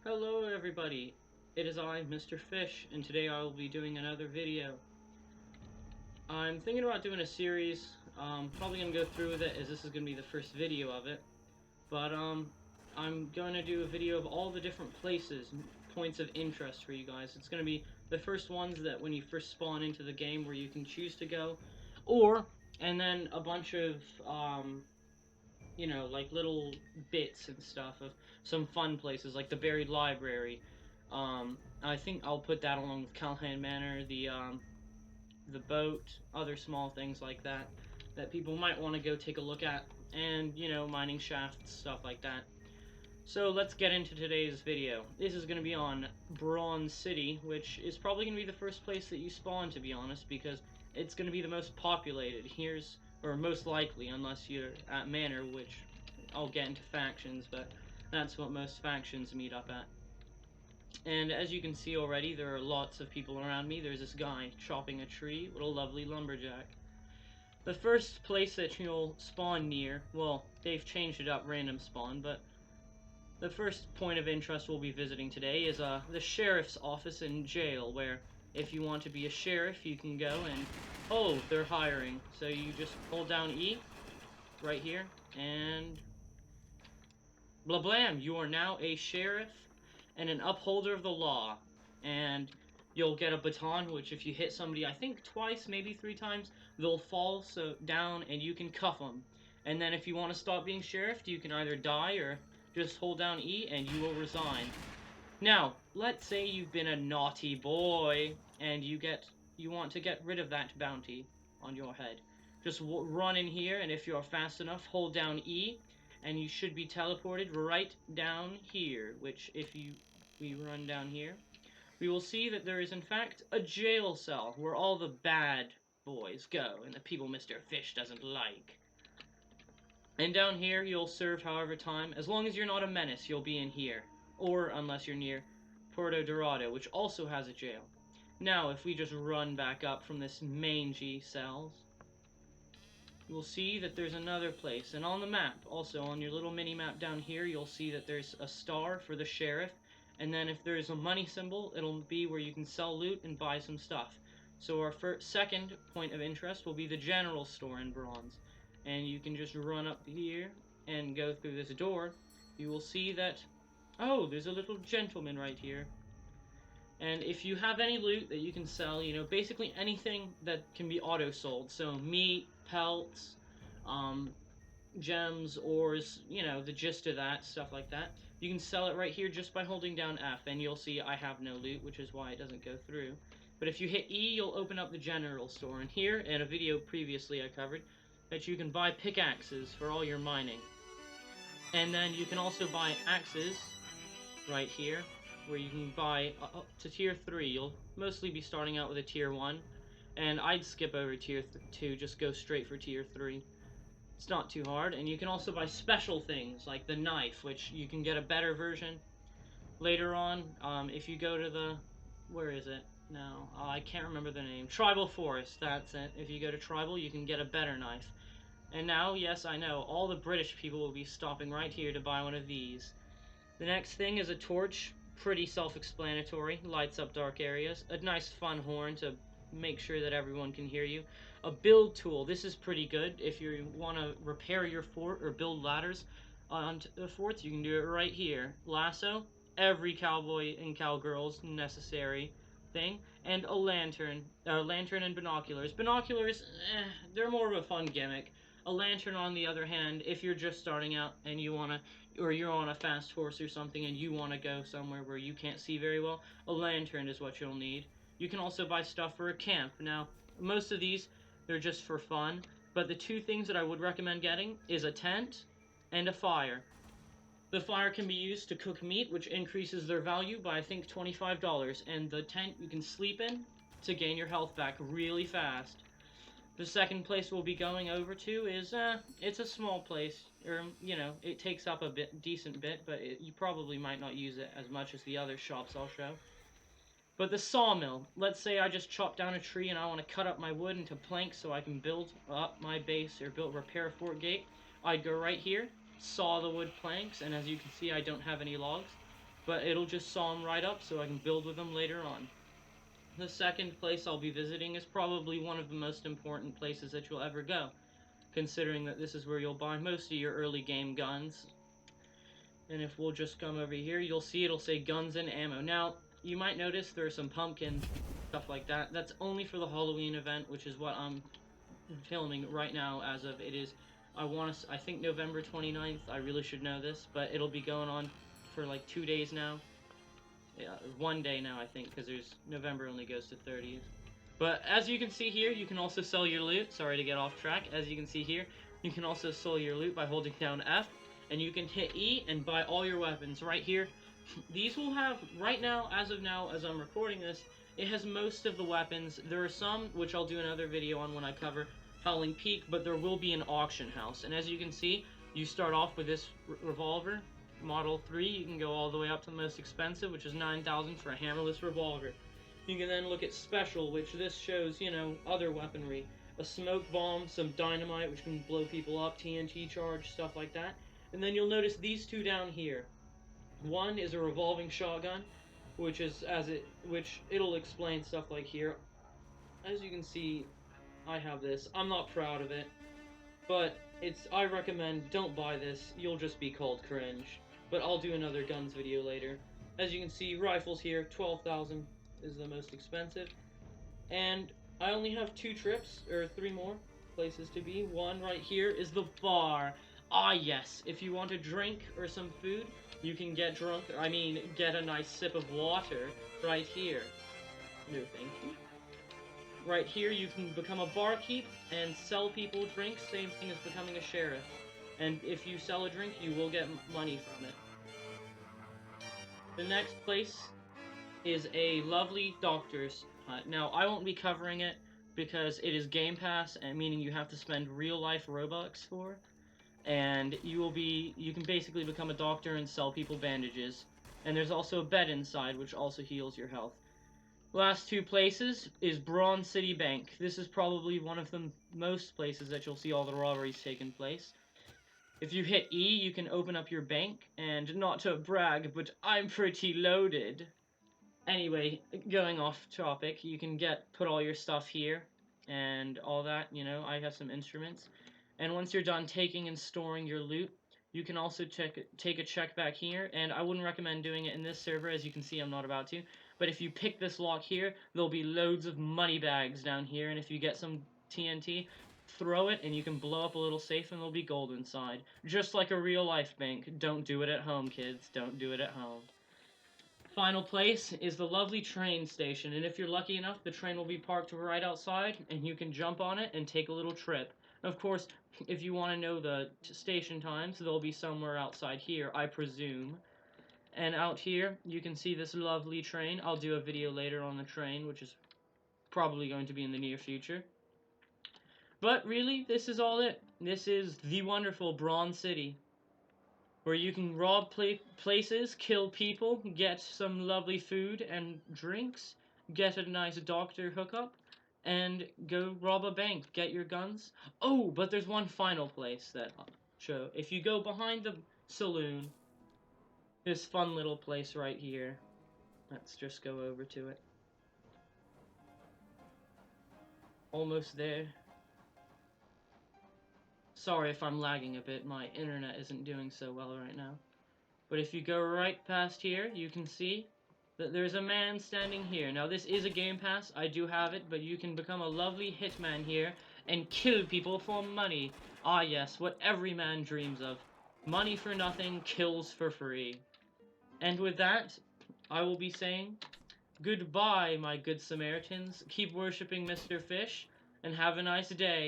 Hello everybody, it is I, Mr. Fish, and today I will be doing another video. I'm thinking about doing a series, probably going to go through with it as this is going to be the first video of it, but I'm going to do a video of all the different places, points of interest for you guys. It's going to be the first ones that when you first spawn into the game where you can choose to go, and then a bunch of, you know, like little bits and stuff of some fun places, like the buried library. I think I'll put that along with Callahan Manor, the boat, other small things like that that people might want to go take a look at, and you know, mining shafts, stuff like that. So let's get into today's video. This is going to be on Bronze City, which is probably going to be the first place that you spawn, to be honest, because it's going to be the most populated. Or most likely, unless you're at Manor, which I'll get into factions, but that's what most factions meet up at. And as you can see already, there are lots of people around me. There's this guy chopping a tree, what a lovely lumberjack. The first place that you'll spawn near, well, they've changed it up, random spawn, but the first point of interest we'll be visiting today is the sheriff's office and jail, where if you want to be a sheriff, you can go and... Oh, they're hiring. So you just hold down E, right here, and... Blah blam, you are now a sheriff and an upholder of the law. And you'll get a baton, which if you hit somebody, I think twice, maybe 3 times, they'll fall down and you can cuff them. And then if you want to stop being sheriff, you can either die or just hold down E and you will resign. Now, let's say you've been a naughty boy and you want to get rid of that bounty on your head. Just run in here, and if you're fast enough, hold down E, and you should be teleported right down here, which if we run down here, we will see that there is in fact a jail cell where all the bad boys go, and the people Mr. Fish doesn't like. And down here, you'll serve however time. As long as you're not a menace, you'll be in here. Or unless you're near Puerto Dorado, which also has a jail. Now, if we just run back up from this mangy cells, you'll see that there's another place. And on the map, also on your little mini-map down here, you'll see that there's a star for the sheriff. And then if there's a money symbol, it'll be where you can sell loot and buy some stuff. So our second point of interest will be the general store in Bronze. And you can just run up here and go through this door. You will see that, oh, there's a little gentleman right here. And if you have any loot that you can sell, you know, basically anything that can be auto-sold, so meat, pelts, gems, ores, you know, the gist of that, stuff like that, you can sell it right here just by holding down F, and you'll see I have no loot, which is why it doesn't go through. But if you hit E, you'll open up the general store, and here, in a video previously I covered, that you can buy pickaxes for all your mining. And then you can also buy axes right here, where you can buy up to tier 3. You'll mostly be starting out with a tier 1, and I'd skip over tier 2, just go straight for tier 3. It's not too hard, and you can also buy special things, like the knife, which you can get a better version later on. If you go to the... where is it? No, I can't remember the name. Tribal Forest, that's it. If you go to Tribal, you can get a better knife. And now, yes, I know, all the British people will be stopping right here to buy one of these. The next thing is a torch. Pretty self-explanatory. Lights up dark areas. A nice fun horn to make sure that everyone can hear you. A build tool. This is pretty good. If you want to repair your fort or build ladders onto the forts, you can do it right here. Lasso. Every cowboy and cowgirl's necessary thing. And a lantern. Lantern and binoculars. Binoculars, they're more of a fun gimmick. A lantern, on the other hand, if you're just starting out and you want to, or you're on a fast horse or something and you want to go somewhere where you can't see very well, a lantern is what you'll need. You can also buy stuff for a camp. Now, most of these, they're just for fun, but the 2 things that I would recommend getting is a tent and a fire. The fire can be used to cook meat, which increases their value by, I think, $25, and the tent you can sleep in to gain your health back really fast. The second place we'll be going over to is, it's a small place, or, you know, it takes up a decent bit, but you probably might not use it as much as the other shops I'll show. But the sawmill, let's say I just chopped down a tree and I want to cut up my wood into planks so I can build up my base or repair a fort gate. I'd go right here, saw the wood planks, and as you can see I don't have any logs. but it'll just saw them right up so I can build with them later on. The second place I'll be visiting is probably one of the most important places that you'll ever go, considering that this is where you'll buy most of your early game guns. And if we'll just come over here, you'll see it'll say guns and ammo. Now, you might notice there are some pumpkins, stuff like that. That's only for the Halloween event, which is what I'm filming right now as of it is, I think November 29th. I really should know this, but it'll be going on for like 2 days now. Yeah, 1 day now, I think, because November only goes to 30th. But as you can see here, you can also sell your loot. Sorry to get off track. As you can see here, you can also sell your loot by holding down F, and you can hit E and buy all your weapons right here. These will have, right now, as I'm recording this, it has most of the weapons. There are some, which I'll do another video on when I cover Howling Peak, but there will be an auction house. And as you can see, you start off with this revolver. Model 3, you can go all the way up to the most expensive, which is 9,000 for a hammerless revolver. You can then look at special, which this shows, you know, other weaponry. A smoke bomb, some dynamite, which can blow people up, TNT charge, stuff like that. And then you'll notice these two down here. One is a revolving shotgun, which it'll explain stuff like here. As you can see, I have this. I'm not proud of it, but I recommend don't buy this. You'll just be called cringe. But I'll do another guns video later. As you can see, rifles here, 12,000 is the most expensive. And I only have 2 trips, or 3 more places to be. One right here is the bar. Ah yes, if you want a drink or some food, you can get get a nice sip of water right here. No thank you. Right here you can become a barkeep and sell people drinks, same thing as becoming a sheriff. And if you sell a drink, you will get money from it. The next place is a lovely doctor's hut. Now, I won't be covering it because it is Game Pass, and meaning you have to spend real-life Robux for. And you can basically become a doctor and sell people bandages. And there's also a bed inside, which also heals your health. Last 2 places is Bronze City Bank. This is probably one of the most places that you'll see all the robberies taking place. If you hit E, you can open up your bank, and not to brag, but I'm pretty loaded. Anyway, going off topic, you can put all your stuff here, and all that, you know, I have some instruments. And once you're done taking and storing your loot, you can also take a check back here, and I wouldn't recommend doing it in this server, as you can see I'm not about to. But if you pick this lock here, there'll be loads of money bags down here, and if you get some TNT, throw it, and you can blow up a little safe, and there'll be gold inside. Just like a real-life bank. Don't do it at home, kids. Don't do it at home. Final place is the lovely train station, and if you're lucky enough, the train will be parked right outside, and you can jump on it and take a little trip. Of course, if you want to know the station times, they'll be somewhere outside here, I presume. And out here, you can see this lovely train. I'll do a video later on the train, which is probably going to be in the near future. But really, this is all it. This is the wonderful Bronze City, where you can rob places, kill people, get some lovely food and drinks, get a nice doctor hookup, and go rob a bank, get your guns. Oh, but there's one final place that I'll show. If you go behind the saloon, this fun little place right here. Let's just go over to it. Almost there. Sorry if I'm lagging a bit, my internet isn't doing so well right now. But if you go right past here, you can see that there's a man standing here. Now this is a Game Pass, I do have it, but you can become a lovely hitman here and kill people for money. Ah yes, what every man dreams of. Money for nothing, kills for free. And with that, I will be saying goodbye, my good Samaritans. Keep worshipping Mr. Fish, and have a nice day.